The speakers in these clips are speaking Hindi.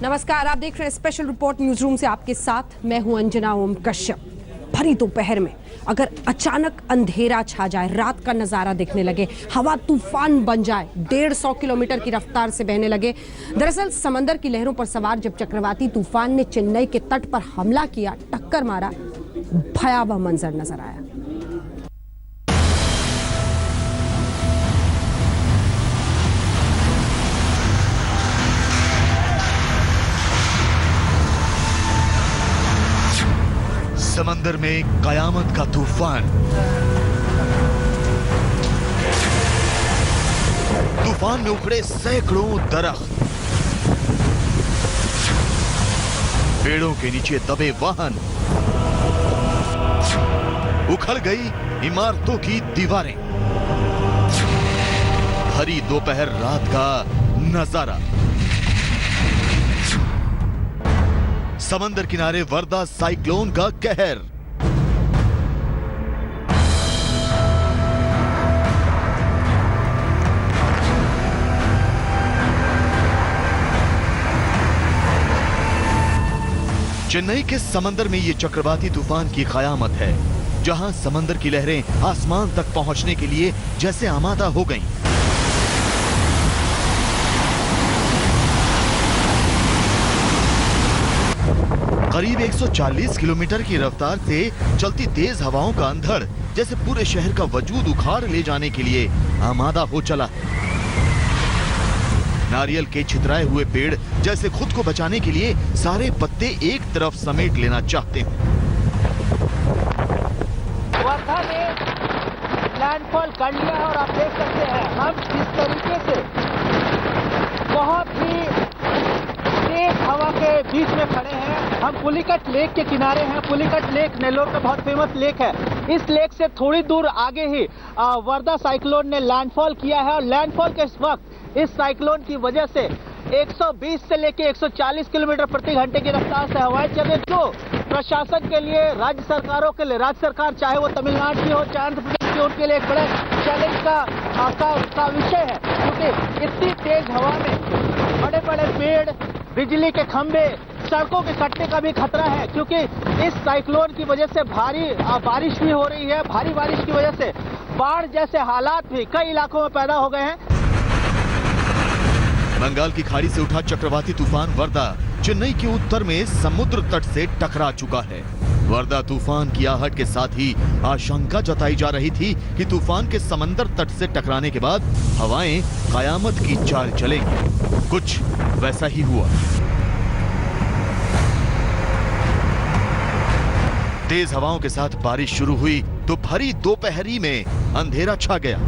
नमस्कार, आप देख रहे हैं स्पेशल रिपोर्ट न्यूज रूम से, आपके साथ मैं हूं अंजना ओम कश्यप। भरी दोपहर में अगर अचानक अंधेरा छा जाए, रात का नजारा दिखने लगे, हवा तूफान बन जाए, 150 किलोमीटर की रफ्तार से बहने लगे। दरअसल समंदर की लहरों पर सवार जब चक्रवाती तूफान ने चेन्नई के तट पर हमला किया, टक्कर मारा, भयावह मंजर नजर आया। समंदर में कयामत का तूफान। तूफान में उखड़े सैकड़ों दरख्त, पेड़ों के नीचे दबे वाहन, उखड़ गई इमारतों की दीवारें। भरी दोपहर रात का नजारा। समंदर किनारे वर्दा साइक्लोन का कहर। चेन्नई के समंदर में यह चक्रवाती तूफान की कयामत है, जहां समंदर की लहरें आसमान तक पहुंचने के लिए जैसे आमादा हो गईं। करीब 140 किलोमीटर की रफ्तार से चलती तेज हवाओं का अंधड़ जैसे पूरे शहर का वजूद उखाड़ ले जाने के लिए आमादा हो चला है। नारियल के छितराए हुए पेड़ जैसे खुद को बचाने के लिए सारे पत्ते एक तरफ समेट लेना चाहते हैं। वर्धा ने लैंडफॉल कर लिया है और आप देख सकते हैं हम जिस तरीके से बहुत ही तेज हवा के बीच में खड़े हैं। हम पुलिकट लेक के किनारे हैं। पुलिकट लेक नेल्लोर का बहुत फेमस लेक है। इस लेक से थोड़ी दूर आगे ही वर्दा साइक्लोन ने लैंडफॉल किया है और लैंडफॉल के वक्त इस साइक्लोन की वजह से 120 से लेकर 140 किलोमीटर प्रति घंटे की रफ्तार से हवाएं चले, जो प्रशासन के लिए, राज्य सरकारों के लिए, राज्य सरकार चाहे वो तमिलनाडु की हो, चाहे आंध्र प्रदेश की, उनके लिए एक बड़ा चैलेंज का विषय है, क्योंकि इतनी तेज हवा में बड़े बड़े पेड़, बिजली के खंभे, सड़कों के कटने का भी खतरा है, क्योंकि इस साइक्लोन की वजह से भारी बारिश भी हो रही है। भारी बारिश की वजह से बाढ़ जैसे हालात भी कई इलाकों में पैदा हो गए हैं। बंगाल की खाड़ी से उठा चक्रवाती तूफान वर्दा चेन्नई के उत्तर में समुद्र तट से टकरा चुका है। वर्दा तूफान की आहट के साथ ही आशंका जताई जा रही थी कि तूफान के समंदर तट से टकराने के बाद हवाएं कयामत की चाल चलेंगी। कुछ वैसा ही हुआ। तेज हवाओं के साथ बारिश शुरू हुई तो भरी दोपहरी में अंधेरा छा गया।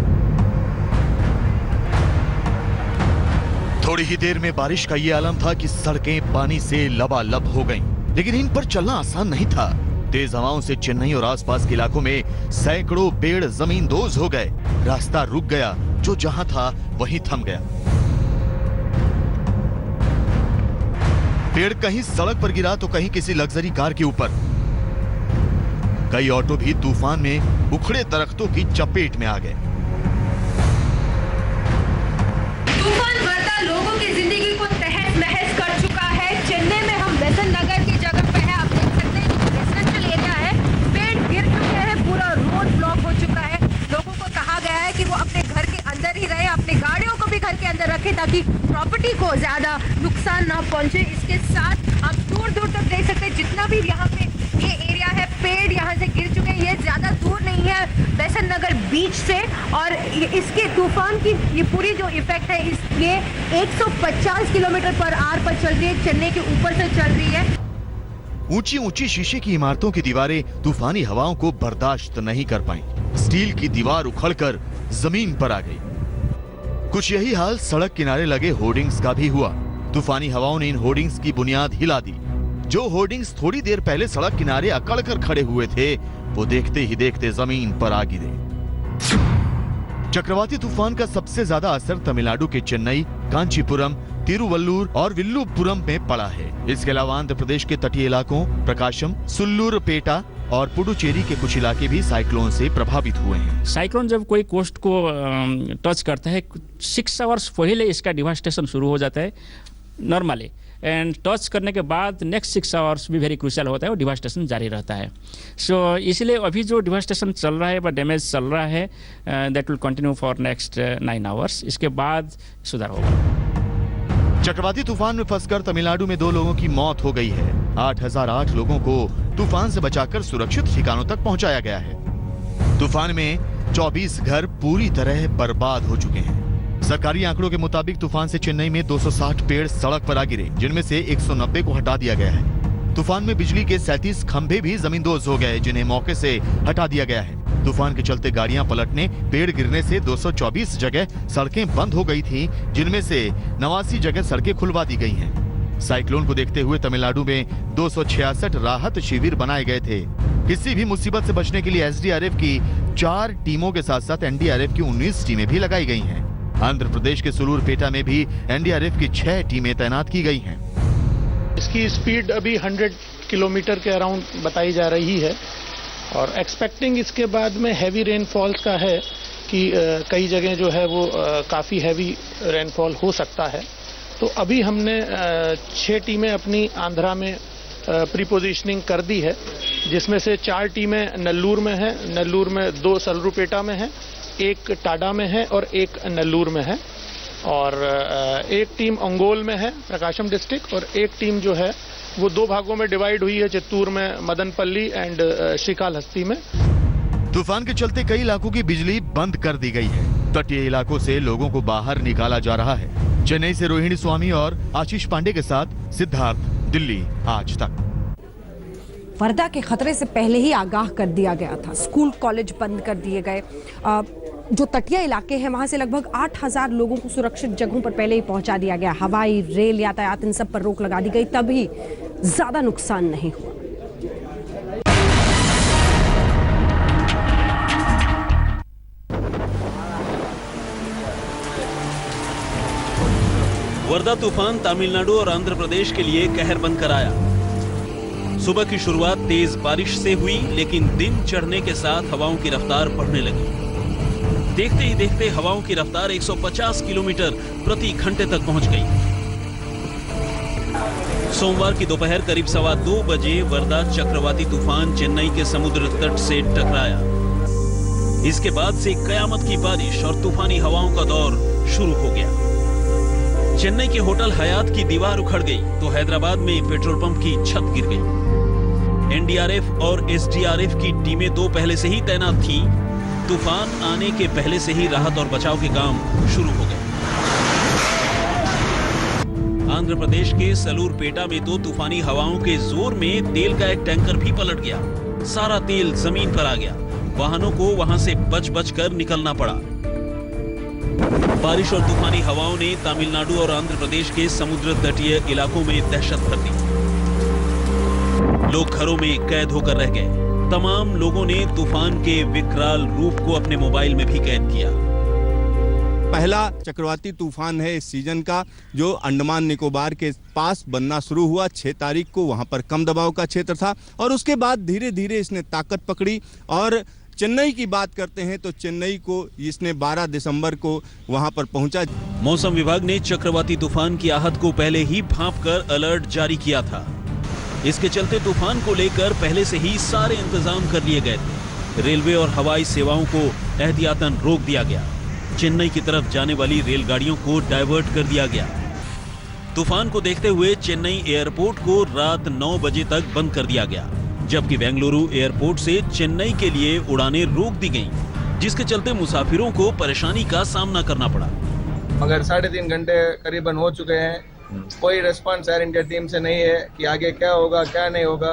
थोड़ी ही देर में बारिश का यह आलम था कि सड़कें पानी से लबालब हो गईं। लेकिन इन पर चलना आसान नहीं था। तेज हवाओं से चेन्नई और आसपास के इलाकों में सैकड़ों पेड़ जमींदोज हो गए। रास्ता रुक गया, जो जहां था वहीं थम गया। पेड़ कहीं सड़क पर गिरा तो कहीं किसी लग्जरी कार के ऊपर। कई ऑटो भी तूफान में उखड़े दरख्तों की चपेट में आ गए। तूफान वर्दा लोगों की जिंदगी को तहस नहस कर चुका है। चेन्नई में हम बेसन नगर की जगह पे है, आप देख सकते हैं रेजिडेंशियल एरिया है। पेड़ गिर चुके हैं, पूरा रोड ब्लॉक हो चुका है। लोगों को कहा गया है कि वो अपने घर के अंदर ही रहे, अपनी गाड़ियों को भी घर के अंदर रखें ताकि प्रॉपर्टी को ज्यादा नुकसान ना पहुंचे। इसके साथ आप दूर दूर तक देख सकते हैं, जितना भी यहाँ पे ये एरिया है, पेड़ यहाँ से गिर चुके हैं। ये ज्यादा दूर नहीं है बेसन नगर बीच से, और इसके तूफान की ये पूरी जो इफेक्ट है, ये 150 किलोमीटर पर आवर पर चल रही है, चेन्नई के ऊपर से चल रही है। ऊंची ऊंची शीशे की इमारतों की दीवारें तूफानी हवाओं को बर्दाश्त नहीं कर पाईं। स्टील की दीवार उखड़कर जमीन पर आ गई। कुछ यही हाल सड़क किनारे लगे होर्डिंग्स का भी हुआ। तूफानी हवाओं ने इन होर्डिंग्स की बुनियाद हिला दी। जो होर्डिंग्स थोड़ी देर पहले सड़क किनारे अकड़ कर खड़े हुए थे, वो देखते ही देखते जमीन पर आ गिरे। चक्रवाती तूफान का सबसे ज्यादा असर तमिलनाडु के चेन्नई, कांचीपुरम, तिरुवल्लुर और विल्लुपुरम में पड़ा है। इसके अलावा आंध्र प्रदेश के तटीय इलाकों प्रकाशम, सुल्लूरपेटा और पुडुचेरी के कुछ इलाके भी साइक्लोन से प्रभावित हुए हैं। साइक्लोन जब कोई कोस्ट को टच करता है, 6 आवर्स पहले इसका डिवास्टेशन शुरू हो जाता है नॉर्मली, एंड टच करने के बाद नेक्स्ट 6 आवर्स भी वेरी क्रूशियल होता है और डिवास्टेशन जारी रहता है। सो इसलिए अभी जो डिवास्टेशन चल रहा है व डैमेज चल रहा है that will continue for next 9 hours. इसके बाद सुधार होगा। चक्रवाती तूफान में फंसकर तमिलनाडु में 2 लोगों की मौत हो गई है। 8008 लोगों को तूफान से बचाकर सुरक्षित ठिकानों तक पहुंचाया गया है। तूफान में 24 घर पूरी तरह बर्बाद हो चुके हैं। सरकारी आंकड़ों के मुताबिक तूफान से चेन्नई में 260 पेड़ सड़क पर आ गिरे, जिनमें से 190 को हटा दिया गया है। तूफान में बिजली के 37 खंभे भी जमींदोज हो गए, जिन्हें मौके से हटा दिया गया है। तूफान के चलते गाड़ियां पलटने, पेड़ गिरने से 224 जगह सड़कें बंद हो गई थी, जिनमें से 89 जगह सड़कें खुलवा दी गई हैं। साइक्लोन को देखते हुए तमिलनाडु में 266 राहत शिविर बनाए गए थे। किसी भी मुसीबत से बचने के लिए एसडीआरएफ की 4 टीमों के साथ साथ एनडीआरएफ की 19 टीमें भी लगाई गई हैं। आंध्र प्रदेश के सुलूरपेटा में भी एनडीआरएफ की 6 टीमें तैनात की गई हैं। इसकी स्पीड अभी 100 किलोमीटर के अराउंड बताई जा रही है और एक्सपेक्टिंग इसके बाद में हैवी रेनफॉल का है कि कई जगह जो है वो काफ़ी हैवी रेनफॉल हो सकता है। तो अभी हमने 6 टीमें अपनी आंध्रा में प्रीपोजिशनिंग कर दी है, जिसमें से 4 टीमें नल्लूर में है, नल्लूर में 2 सलरूपेटा में है, 1 टाडा में है और 1 नल्लूर में है, और 1 टीम अंगोल में है प्रकाशम डिस्ट्रिक्ट, और 1 टीम जो है वो 2 भागों में डिवाइड हुई है, चित्तूर में मदनपल्ली एंड श्रीकालहस्ती में। तूफान के चलते कई इलाकों की बिजली बंद कर दी गई है। तटीय इलाकों से लोगों को बाहर निकाला जा रहा है। चेन्नई से रोहिणी स्वामी और आशीष पांडे के साथ सिद्धार्थ, दिल्ली आज तक। वर्धा के खतरे से पहले ही आगाह कर दिया गया था। स्कूल कॉलेज बंद कर दिए गए। जो तटीय इलाके हैं वहां से लगभग 8000 लोगों को सुरक्षित जगहों पर पहले ही पहुंचा दिया गया। हवाई, रेल यातायात इन सब पर रोक लगा दी गई, तभी ज्यादा नुकसान नहीं हुआ। वर्धा तूफान तमिलनाडु और आंध्र प्रदेश के लिए कहर बनकर आया। सुबह की शुरुआत तेज बारिश से हुई, लेकिन दिन चढ़ने के साथ हवाओं की रफ्तार बढ़ने लगी। देखते ही देखते हवाओं की रफ्तार 150 किलोमीटर प्रति घंटे तक पहुंच गई। सोमवार की दोपहर करीब 2:15 बजे वर्धा चक्रवाती तूफान चेन्नई के समुद्र तट से टकराया। इसके बाद से कयामत की बारिश और तूफानी हवाओं का दौर शुरू हो गया। चेन्नई के होटल हयात की दीवार उखड़ गई तो हैदराबाद में पेट्रोल पंप की छत गिर गई। एनडीआरएफ और एसडीआरएफ की टीमें तो पहले से ही तैनात थीं। तूफान आने के पहले से ही राहत और बचाव के काम शुरू हो गए। आंध्र प्रदेश के सलूरपेटा में तो तूफानी हवाओं के जोर में तेल का एक टैंकर भी पलट गया। सारा तेल जमीन पर आ गया। वाहनों को वहां से बच कर निकलना पड़ा। बारिश और तूफानी हवाओं ने तमिलनाडु और आंध्र प्रदेश के समुद्र तटीय इलाकों में दहशत भर दी। लोग घरों में कैद होकर रह गए। तमाम लोगों ने तूफान के विकराल रूप को अपने मोबाइल में भी कैद किया। पहला चक्रवाती तूफान है इस सीजन का, जो अंडमान निकोबार के पास बनना शुरू हुआ 6 तारीख को। वहां पर कम दबाव का क्षेत्र था और उसके बाद धीरे धीरे इसने ताकत पकड़ी। और चेन्नई की बात करते हैं तो चेन्नई को इसने 12 दिसंबर को वहां पर पहुंचा। मौसम विभाग ने चक्रवाती तूफान की आहत को पहले ही भांपकर अलर्ट जारी किया था। इसके चलते तूफान को लेकर पहले से ही सारे इंतजाम कर लिए गए थे। रेलवे और हवाई सेवाओं को एहतियातन रोक दिया गया। चेन्नई की तरफ जाने वाली रेलगाड़ियों को डाइवर्ट कर दिया गया। तूफान को देखते हुए चेन्नई एयरपोर्ट को रात 9 बजे तक बंद कर दिया गया, जबकि बेंगलुरु एयरपोर्ट से चेन्नई के लिए उड़ानें रोक दी गईं, जिसके चलते मुसाफिरों को परेशानी का सामना करना पड़ा। मगर 3.5 घंटे करीबन हो चुके हैं, कोई रिस्पांस एयर इंडिया टीम से नहीं है कि आगे क्या होगा क्या नहीं होगा।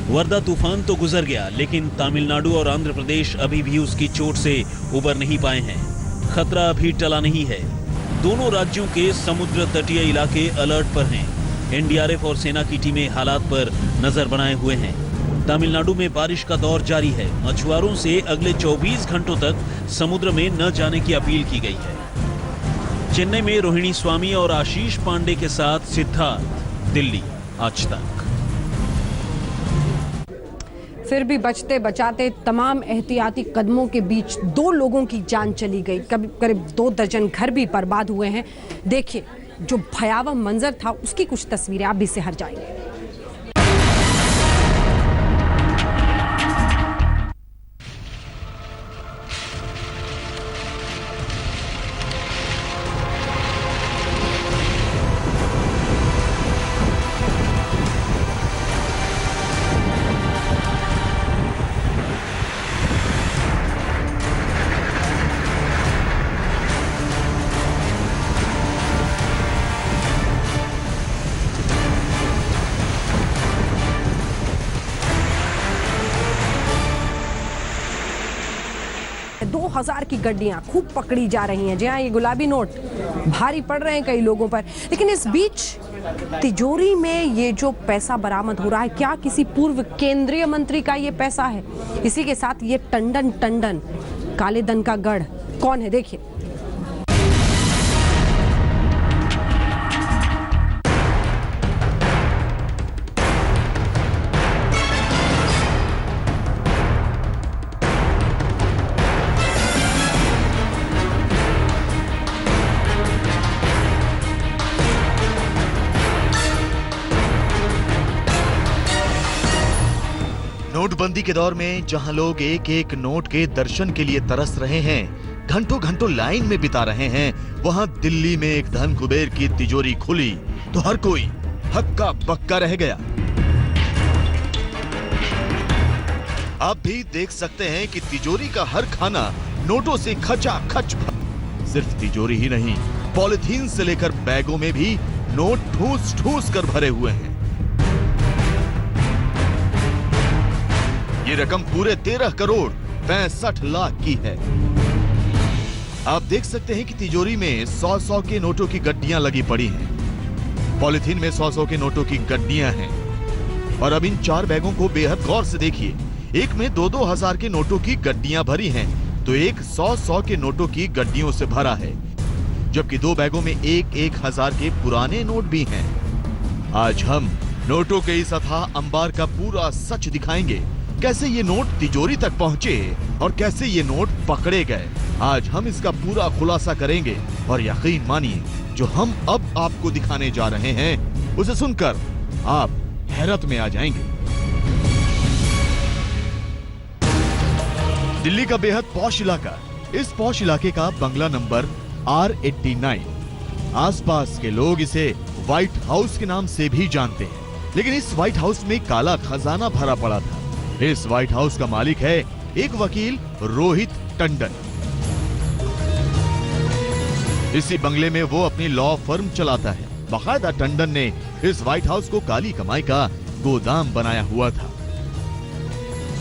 वर्धा तूफान तो गुजर गया, लेकिन तमिलनाडु और आंध्र प्रदेश अभी भी उसकी चोट से उबर नहीं पाए हैं। खतरा अभी टला नहीं है। दोनों राज्यों के समुद्र तटीय इलाके अलर्ट पर हैं। एनडीआरएफ और सेना की टीमें हालात पर नजर बनाए हुए हैं। तमिलनाडु में बारिश का दौर जारी है। मछुआरों से अगले 24 घंटों तक समुद्र में न जाने की अपील की गई है। चेन्नई में रोहिणी स्वामी और आशीष पांडे के साथ सिद्धार्थ, दिल्ली आज तक। फिर भी बचते बचाते तमाम एहतियाती कदमों के बीच 2 लोगों की जान चली गई। करीब 2 दर्जन घर भी बर्बाद हुए हैं। देखिए जो भयावह मंजर था उसकी कुछ तस्वीरें आप भी सिहर जाएंगे। हजार की गड्डियां खूब पकड़ी जा रही हैं। जी हाँ, ये गुलाबी नोट भारी पड़ रहे हैं कई लोगों पर। लेकिन इस बीच तिजोरी में ये जो पैसा बरामद हो रहा है, क्या किसी पूर्व केंद्रीय मंत्री का ये पैसा है? इसी के साथ ये टंडन काले धन का गढ़ कौन है, देखिए। नोटबंदी के दौर में जहां लोग एक एक नोट के दर्शन के लिए तरस रहे हैं, घंटों घंटों लाइन में बिता रहे हैं, वहां दिल्ली में एक धन कुबेर की तिजोरी खुली तो हर कोई हक्का बक्का रह गया। आप भी देख सकते हैं कि तिजोरी का हर खाना नोटों से खचाखच भरा। सिर्फ तिजोरी ही नहीं, पॉलिथीन से लेकर बैगों में भी नोट ठूस ठूस कर भरे हुए हैं। ये रकम पूरे 13 करोड़ 65 लाख की है। आप देख सकते हैं कि तिजोरी में 100-100 के नोटों की गड्डियां लगी पड़ी हैं। पॉलिथीन में 100-100 के नोटों की गड्डियां हैं। और अब इन 4 बैगों को बेहद गौर से देखिए। एक में 2-2 हजार के नोटों की गड्डियां भरी हैं, तो एक 100-100 के नोटों की गड्डियों से भरा है, जबकि 2 बैगों में 1-1 हजार के पुराने नोट भी हैं। आज हम नोटों के इस अथाह अंबार का पूरा सच दिखाएंगे। कैसे ये नोट तिजोरी तक पहुंचे और कैसे ये नोट पकड़े गए, आज हम इसका पूरा खुलासा करेंगे। और यकीन मानिए, जो हम अब आपको दिखाने जा रहे हैं उसे सुनकर आप हैरत में आ जाएंगे। दिल्ली का बेहद पॉश इलाका। इस पॉश इलाके का बंगला नंबर R89। आसपास के लोग इसे व्हाइट हाउस के नाम से भी जानते हैं, लेकिन इस व्हाइट हाउस में काला खजाना भरा पड़ा था। इस व्हाइट हाउस का मालिक है एक वकील रोहित टंडन। इसी बंगले में वो अपनी लॉ फर्म चलाता है। बाकायदा टंडन ने इस व्हाइट हाउस को काली कमाई का गोदाम बनाया हुआ था।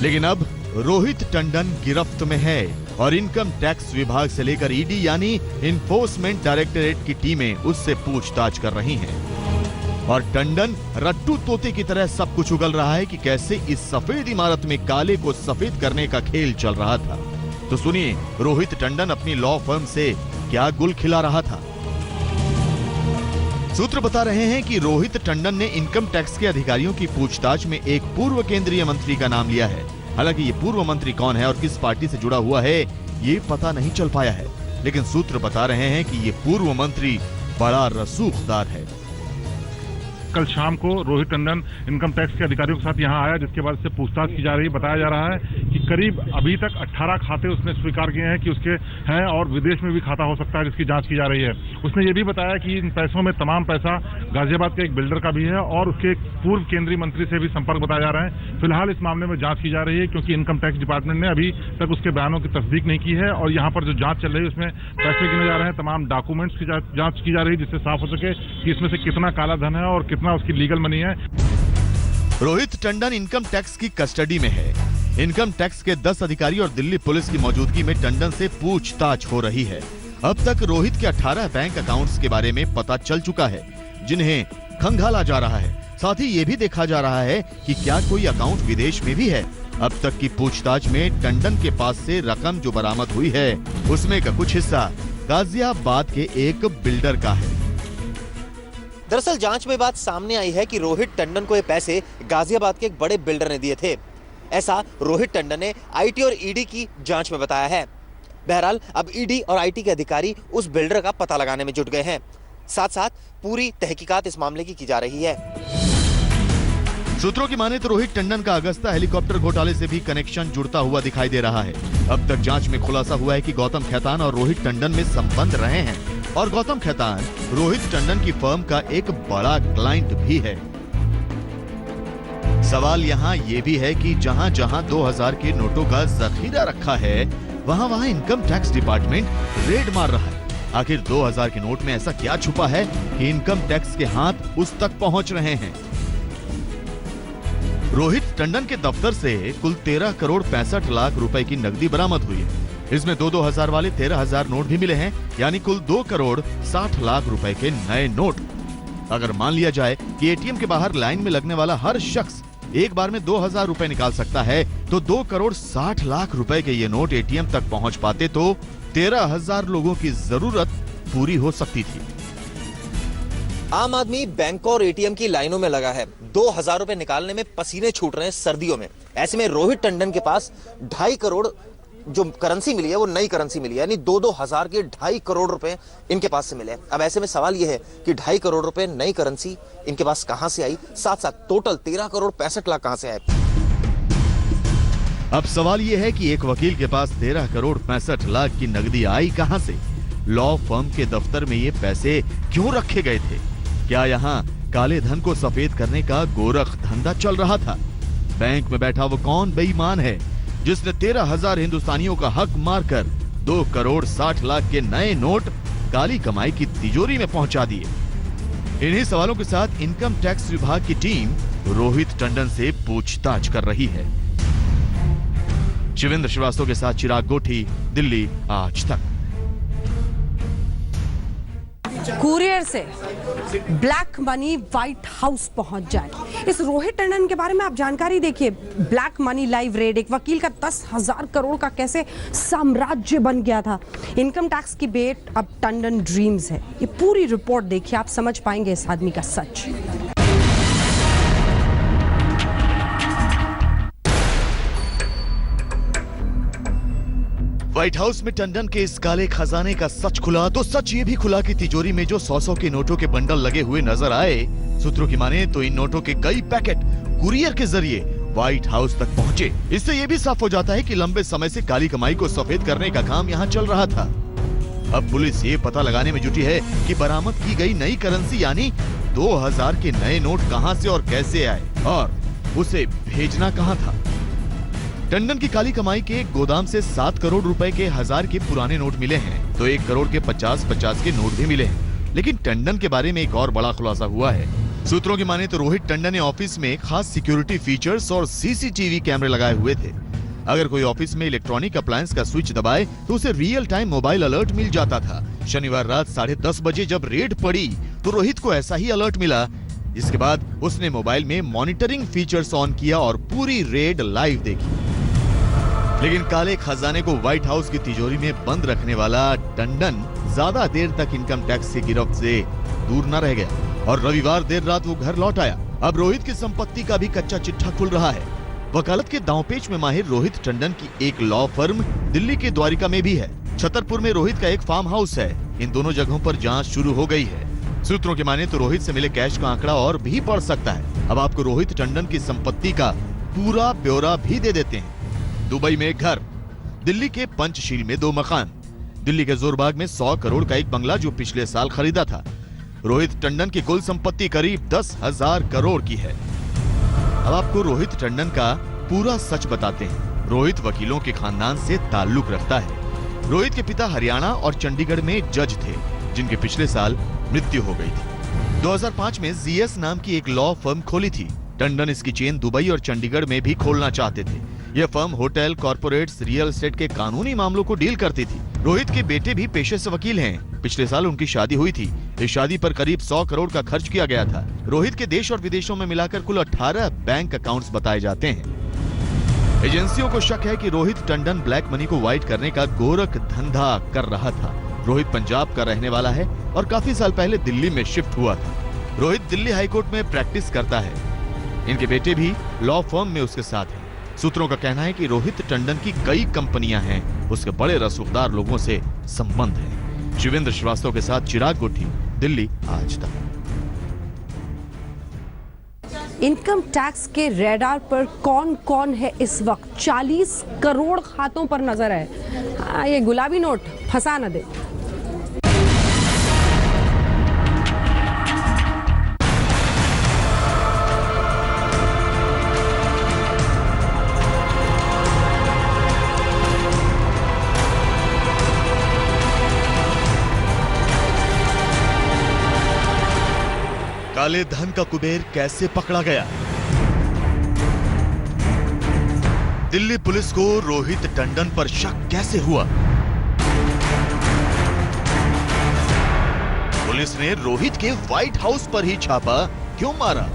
लेकिन अब रोहित टंडन गिरफ्त में है और इनकम टैक्स विभाग से लेकर ईडी यानी इन्फोर्समेंट डायरेक्टरेट की टीमें उससे पूछताछ कर रही हैं। और टंडन रट्टू तोते की तरह सब कुछ उगल रहा है कि कैसे इस सफेद इमारत में काले को सफेद करने का खेल चल रहा था। तो सुनिए, रोहित टंडन अपनी लॉ फर्म से क्या गुल खिला रहा था। सूत्र बता रहे हैं कि रोहित टंडन ने इनकम टैक्स के अधिकारियों की पूछताछ में एक पूर्व केंद्रीय मंत्री का नाम लिया है। हालांकि ये पूर्व मंत्री कौन है और किस पार्टी से जुड़ा हुआ है, ये पता नहीं चल पाया है। लेकिन सूत्र बता रहे हैं कि ये पूर्व मंत्री बड़ा रसूखदार है। कल शाम को रोहित टंडन इनकम टैक्स के अधिकारियों के साथ यहां आया, जिसके बाद से पूछताछ की जा रही है। बताया जा रहा है कि करीब अभी तक 18 खाते उसने स्वीकार किए हैं कि उसके हैं और विदेश में भी खाता हो सकता है, जिसकी जांच की जा रही है। उसने ये भी बताया कि इन पैसों में तमाम पैसा गाजियाबाद के एक बिल्डर का भी है और उसके पूर्व केंद्रीय मंत्री से भी संपर्क बताया जा रहा है। फिलहाल इस मामले में जांच की जा रही है, क्योंकि इनकम टैक्स डिपार्टमेंट ने अभी तक उसके बयानों की तस्दीक नहीं की है। और यहाँ पर जो जांच चल रही है उसमें पैसे गिने जा रहे हैं, तमाम डॉक्यूमेंट्स की जांच की जा रही है, जिससे साफ हो सके कि इसमें से कितना काला धन है और कितना उसकी लीगल मनी है। रोहित टंडन इनकम टैक्स की कस्टडी में है। इनकम टैक्स के 10 अधिकारी और दिल्ली पुलिस की मौजूदगी में टंडन से पूछताछ हो रही है। अब तक रोहित के 18 बैंक अकाउंट्स के बारे में पता चल चुका है, जिन्हें खंगाला जा रहा है। साथ ही ये भी देखा जा रहा है कि क्या कोई अकाउंट विदेश में भी है। अब तक की पूछताछ में टंडन के पास से रकम जो बरामद हुई है, उसमें का कुछ हिस्सा गाजियाबाद के एक बिल्डर का है। दरअसल जांच में बात सामने आई है कि रोहित टंडन को ये पैसे गाजियाबाद के एक बड़े बिल्डर ने दिए थे। ऐसा रोहित टंडन ने आईटी और ईडी की जांच में बताया है। बहरहाल अब ईडी और आईटी के अधिकारी उस बिल्डर का पता लगाने में जुट गए हैं। साथ साथ पूरी तहकीकात इस मामले की जा रही है। सूत्रों की माने तो रोहित टंडन का अगस्ता हेलीकॉप्टर घोटाले से भी कनेक्शन जुड़ता हुआ दिखाई दे रहा है। अब तक जांच में खुलासा हुआ है कि गौतम खेतान और रोहित टंडन में संबंध रहे हैं और गौतम खेतान रोहित टंडन की फर्म का एक बड़ा क्लाइंट भी है। सवाल यहाँ ये भी है कि जहाँ जहाँ 2000 के नोटों का जखीरा रखा है, वहाँ वहाँ इनकम टैक्स डिपार्टमेंट रेड मार रहा है। आखिर 2000 के नोट में ऐसा क्या छुपा है कि इनकम टैक्स के हाथ उस तक पहुँच रहे हैं। रोहित टंडन के दफ्तर से कुल 13 करोड़ 65 लाख रुपए की नकदी बरामद हुई है। इसमें 2-2000 वाले 13,000 नोट भी मिले हैं, यानी कुल 2 करोड़ 60 लाख रुपए के नए नोट। अगर मान लिया जाए कि एटीएम के बाहर लाइन में लगने वाला हर शख्स एक बार में 2000 रुपए निकाल सकता है, तो 2 करोड़ 60 लाख रुपए के ये नोट एटीएम तक पहुंच पाते तो 13,000 लोगों की जरूरत पूरी हो सकती थी। आम आदमी बैंक और एटीएम की लाइनों में लगा है। 2000 रुपए निकालने में पसीने छूट रहे हैं सर्दियों में। ऐसे में रोहित टंडन के पास 2.5 करोड़ जो करेंसी मिली है वो नई करेंसी मिली है, यानी 2-2000 के 2.5 करोड़ रुपए इनके पास से मिले। अब ऐसे में सवाल यह है कि 2.5 करोड़ रुपए नई करेंसी इनके पास कहां से आई, साथ साथ टोटल 13 करोड़ 65 लाख कहां से आए। अब सवाल यह है कि एक वकील के पास 13 करोड़ 65 लाख की नकदी आई कहां से? लॉ फर्म के दफ्तर में ये पैसे क्यों रखे गए थे? क्या यहाँ काले धन को सफेद करने का गोरख धंधा चल रहा था? बैंक में बैठा वो कौन बेईमान है जिसने 13,000 हिंदुस्तानियों का हक मारकर 2 करोड़ 60 लाख के नए नोट काली कमाई की तिजोरी में पहुंचा दिए? इन्हीं सवालों के साथ इनकम टैक्स विभाग की टीम रोहित टंडन से पूछताछ कर रही है। शिवेंद्र श्रीवास्तव के साथ चिराग गोठी, दिल्ली आज तक। कुरियर से ब्लैक मनी व्हाइट हाउस पहुंच जाए, इस रोहित टंडन के बारे में आप जानकारी देखिए। ब्लैक मनी लाइव रेड, एक वकील का 10,000 करोड़ का कैसे साम्राज्य बन गया था। इनकम टैक्स की बेट अब टंडन ड्रीम्स है। ये पूरी रिपोर्ट देखिए, आप समझ पाएंगे इस आदमी का सच। व्हाइट हाउस में टंडन के इस काले खजाने का सच खुला तो सच ये भी खुला कि तिजोरी में जो 100 के नोटों के बंडल लगे हुए नजर आए, सूत्रों की माने तो इन नोटों के कई पैकेट कुरियर के जरिए व्हाइट हाउस तक पहुंचे। इससे ये भी साफ हो जाता है कि लंबे समय से काली कमाई को सफेद करने का काम यहाँ चल रहा था। अब पुलिस ये पता लगाने में जुटी है कि बरामद की गई नई करेंसी यानी 2000 के नए नोट कहां से और कैसे आए और उसे भेजना कहां था। टंडन की काली कमाई के गोदाम से 7 करोड़ रुपए के 1000 के पुराने नोट मिले हैं, तो 1 करोड़ के 50-50 के नोट भी मिले हैं। लेकिन टंडन के बारे में एक और बड़ा खुलासा हुआ है। सूत्रों की माने तो रोहित टंडन ने ऑफिस में खास सिक्योरिटी फीचर्स और सीसीटीवी कैमरे लगाए हुए थे। अगर कोई ऑफिस में इलेक्ट्रॉनिक अप्लायंस का स्विच दबाए तो उसे रियल टाइम मोबाइल अलर्ट मिल जाता था। शनिवार रात 10:30 बजे जब रेड पड़ी तो रोहित को ऐसा ही अलर्ट मिला। इसके बाद उसने मोबाइल में मॉनिटरिंग फीचर्स ऑन किया और पूरी रेड लाइव देखी। लेकिन काले खजाने को व्हाइट हाउस की तिजोरी में बंद रखने वाला टंडन ज्यादा देर तक इनकम टैक्स की गिरफ्त से दूर न रह गया और रविवार देर रात वो घर लौट आया। अब रोहित की संपत्ति का भी कच्चा चिट्ठा खुल रहा है। वकालत के दांवपेच में माहिर रोहित टंडन की एक लॉ फर्म दिल्ली के द्वारिका में भी है। छतरपुर में रोहित का एक फार्म हाउस है। इन दोनों जगहों पर जांच शुरू हो गई है। सूत्रों की माने तो रोहित से मिले कैश का आंकड़ा और भी बढ़ सकता है। अब आपको रोहित टंडन की संपत्ति का पूरा ब्यौरा भी दे देते हैं। दुबई में एक घर, दिल्ली के पंचशील में 2 मकान, दिल्ली के जोरबाग में 100 करोड़ का एक बंगला जो पिछले साल खरीदा था। रोहित टंडन की कुल संपत्ति करीब 10,000 करोड़ की है। अब आपको रोहित टंडन का पूरा सच बताते हैं। रोहित वकीलों के खानदान से ताल्लुक रखता है। रोहित के पिता हरियाणा और चंडीगढ़ में जज थे, जिनके पिछले साल मृत्यु हो गई थी। 2005 में जीएस नाम की एक लॉ फर्म खोली थी। टंडन इसकी चेन दुबई और चंडीगढ़ में भी खोलना चाहते थे। यह firm hotel, corporates, real estate के कानूनी मामलों को डील करती थी। रोहित के बेटे भी पेशे से वकील हैं। पिछले साल उनकी शादी हुई थी। इस शादी पर करीब 100 करोड़ का खर्च किया गया था। रोहित के देश और विदेशों में मिलाकर कुल 18 बैंक अकाउंट्स बताए जाते हैं। एजेंसियों को शक है कि रोहित टंडन ब्लैक मनी को व्हाइट करने का गोरख धंधा कर रहा था। रोहित पंजाब का रहने वाला है और काफी साल पहले दिल्ली में शिफ्ट हुआ था। रोहित दिल्ली हाईकोर्ट में प्रैक्टिस करता है। इनके बेटे भी लॉ फर्म में उसके साथ हैं। सूत्रों का कहना है कि रोहित टंडन की कई कंपनियां हैं, उसके बड़े रसूखदार लोगों से संबंध है। शिवेंद्र श्रीवास्तव के साथ चिराग गोठी, दिल्ली आज तक। इनकम टैक्स के रडार पर कौन कौन है इस वक्त? 40 करोड़ खातों पर नजर है। हाँ, ये गुलाबी नोट फंसा न दे। काले धन का कुबेर कैसे पकड़ा गया? दिल्ली पुलिस को रोहित टंडन पर शक कैसे हुआ? पुलिस ने रोहित के व्हाइट हाउस पर ही छापा क्यों मारा?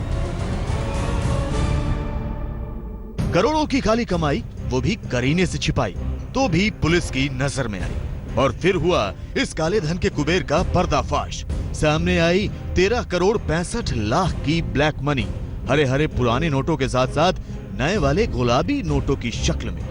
करोड़ों की काली कमाई, वो भी करीने से छिपाई, तो भी पुलिस की नजर में आई। और फिर हुआ इस काले धन के कुबेर का पर्दाफाश। सामने आई 13 करोड़ 65 लाख की ब्लैक मनी, हरे हरे पुराने नोटों के साथ साथ नए वाले गुलाबी नोटों की शक्ल में।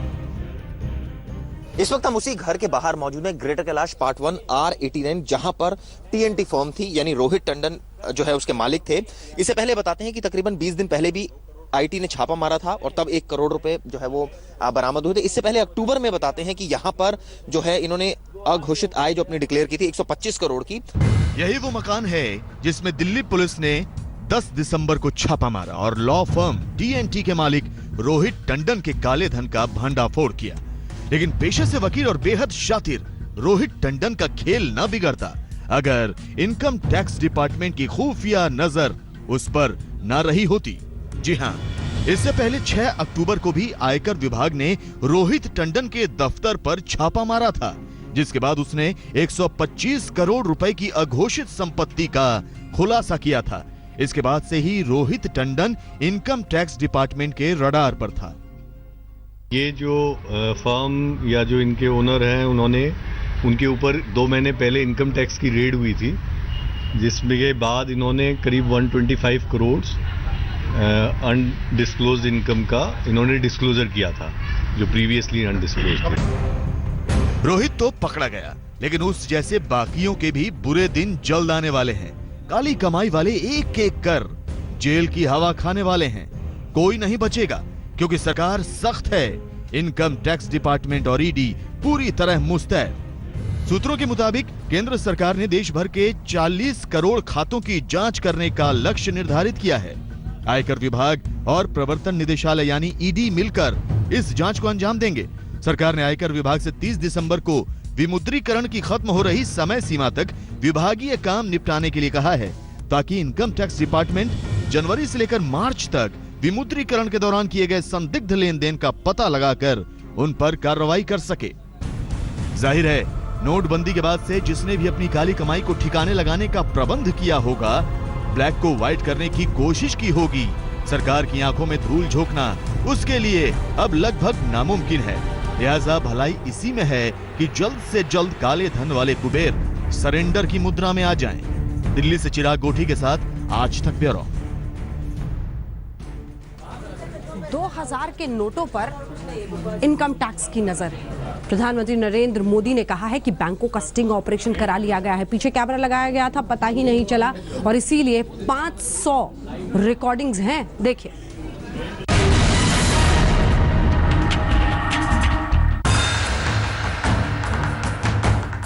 इस वक्त हम उसी घर के बाहर मौजूद हैं, ग्रेटर कैलाश पार्ट 1 R89, जहां पर TNT फर्म थी, यानी रोहित टंडन जो है उसके मालिक थे। इससे पहले बताते हैं कि तकरीबन 20 दिन पहले भी IT ने छापा मारा था और तब 1 करोड़ रुपए जो है वो बरामद हुए थे। इससे पहले अक्टूबर में बताते हैं कि यहां पर जो है इन्होंने अघोषित आय जो अपनी डिक्लेयर की थी 125 करोड़ की। यही वो मकान है जिसमें दिल्ली पुलिस ने 10 दिसंबर को छापा मारा और लॉ फर्म TNT के मालिक रोहित टंडन के काले धन का भंडाफोड़ किया। लेकिन पेशे से वकील और बेहद शातिर रोहित टंडन का खेल न बिगड़ता अगर इनकम टैक्स डिपार्टमेंट की खुफिया नजर उस पर न रही होती। जी हां, इससे पहले 6 अक्टूबर को भी आयकर विभाग ने रोहित टंडन के दफ्तर पर छापा मारा था, जिसके बाद उसने 125 करोड़ रुपए की अघोषित संपत्ति का खुलासा किया था। इसके बाद से ही Rohit Tandon income tax department के रडार पर था। ये जो फर्म या जो इनके ओनर हैं, उन्होंने उनके ऊपर 2 महीने पहले इनकम टैक्स की रेड हुई थी, जिसमें के बाद इन्होंने करीब 125 करोड़ अनडिस्क्लोज्ड इनकम का इन्होंने डिस्क्लोजर किया था, जो प्रीवियसली अनडिस्क्लोज्ड थे। रोहित तो पकड़ा गया, लेकिन उस जैसे बाकियों के भी बुरे दिन जल्द आने वाले हैं। काली कमाई वाले एक एक कर जेल की हवा खाने वाले हैं। कोई नहीं बचेगा क्योंकि सरकार सख्त है। इनकम टैक्स डिपार्टमेंट और ईडी पूरी तरह मुस्तैद। सूत्रों के मुताबिक केंद्र सरकार ने देश भर के 40 करोड़ खातों की जांच करने का लक्ष्य निर्धारित किया है। आयकर विभाग और प्रवर्तन निदेशालय यानी ईडी मिलकर इस जांच को अंजाम देंगे। सरकार ने आयकर विभाग से 30 दिसंबर को विमुद्रीकरण की खत्म हो रही समय सीमा तक विभागीय काम निपटाने के लिए कहा है, ताकि इनकम टैक्स डिपार्टमेंट जनवरी से लेकर मार्च तक विमुद्रीकरण के दौरान किए गए संदिग्ध लेन देन का पता लगाकर उन पर कार्रवाई कर सके। जाहिर है, नोटबंदी के बाद से जिसने भी अपनी काली कमाई को ठिकाने लगाने का प्रबंध किया होगा, ब्लैक को व्हाइट करने की कोशिश की होगी, सरकार की आंखों में धूल झोंकना उसके लिए अब लगभग नामुमकिन है। लिहाजा भलाई इसी में है कि जल्द से जल्द काले धन वाले कुबेर सरेंडर की मुद्रा में आ जाएं। दिल्ली से चिराग गोठी के साथ आज तक ब्यूरो। 2000 के नोटों पर इनकम टैक्स की नजर है। प्रधानमंत्री नरेंद्र मोदी ने कहा है कि बैंकों का स्टिंग ऑपरेशन करा लिया गया है। पीछे कैमरा लगाया गया था, पता ही नहीं चला, और इसीलिए 500 रिकॉर्डिंग्स हैं। देखिए।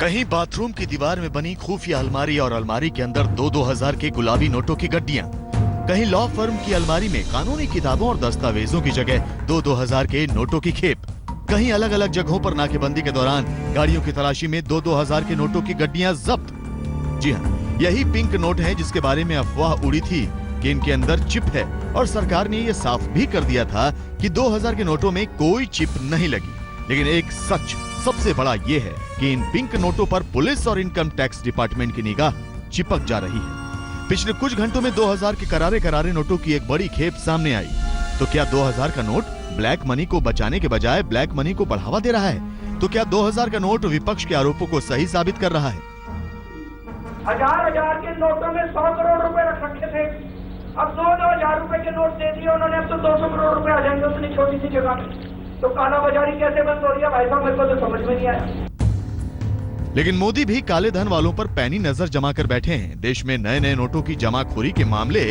कहीं बाथरूम की दीवार में बनी खुफिया अलमारी और अलमारी के अंदर 2-2000 के गुलाबी नोटों की गड्डियां, कहीं लॉ फर्म की अलमारी में कानूनी किताबों और दस्तावेजों की जगह 2-2000 के नोटों की खेप, कहीं अलग अलग जगहों पर नाकेबंदी के दौरान गाड़ियों की तलाशी में 2-2000 के नोटों की गड्डियां जब्त। जी हाँ, यही पिंक नोट है जिसके बारे में अफवाह उड़ी थी कि इनके अंदर चिप है, और सरकार ने यह साफ भी कर दिया था कि 2000 के नोटों में कोई चिप नहीं लगी। लेकिन एक सच सबसे बड़ा ये है कि इन पिंक नोटों पर पुलिस और इनकम टैक्स डिपार्टमेंट की निगाह चिपक जा रही है। पिछले कुछ घंटों में 2000 के करारे नोटों की एक बड़ी खेप सामने आई। तो क्या 2000 का नोट ब्लैक मनी को बचाने के बजाय ब्लैक मनी को बढ़ावा दे रहा है? तो क्या 2000 का नोट विपक्ष के आरोपों को सही साबित कर रहा है? हजार के नोटों में 100 करोड़ रुपए रख रखे थे, अब 2,000 रुपए के नोट दे दिए उन्होंने, अब तो 200 करोड़ रुपए आ जाएंगे उतनी छोटी सी जगह में। तो काला बाजारी कैसे बंद हो रही है भाई साहब, मेरे को तो समझ में नहीं आया। लेकिन मोदी भी काले धन वालों पर पैनी नजर जमा कर बैठे हैं। देश में नए नए नोटों की जमाखोरी के मामले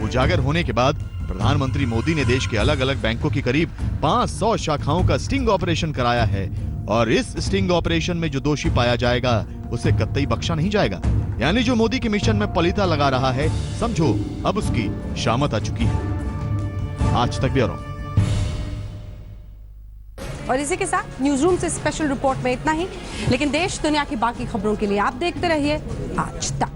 उजागर होने के बाद प्रधानमंत्री मोदी ने देश के अलग अलग बैंकों की करीब 500 शाखाओं का स्टिंग ऑपरेशन कराया है और इस स्टिंग ऑपरेशन में जो दोषी पाया जाएगा उसे कतई बख्शा नहीं जाएगा। यानी जो मोदी के मिशन में पलीता लगा रहा है, समझो अब उसकी शामत आ चुकी है। आज तक ब्यूरो। और इसी के साथ न्यूज रूम से स्पेशल रिपोर्ट में इतना ही, लेकिन देश दुनिया की बाकी खबरों के लिए आप देखते रहिए आज तक।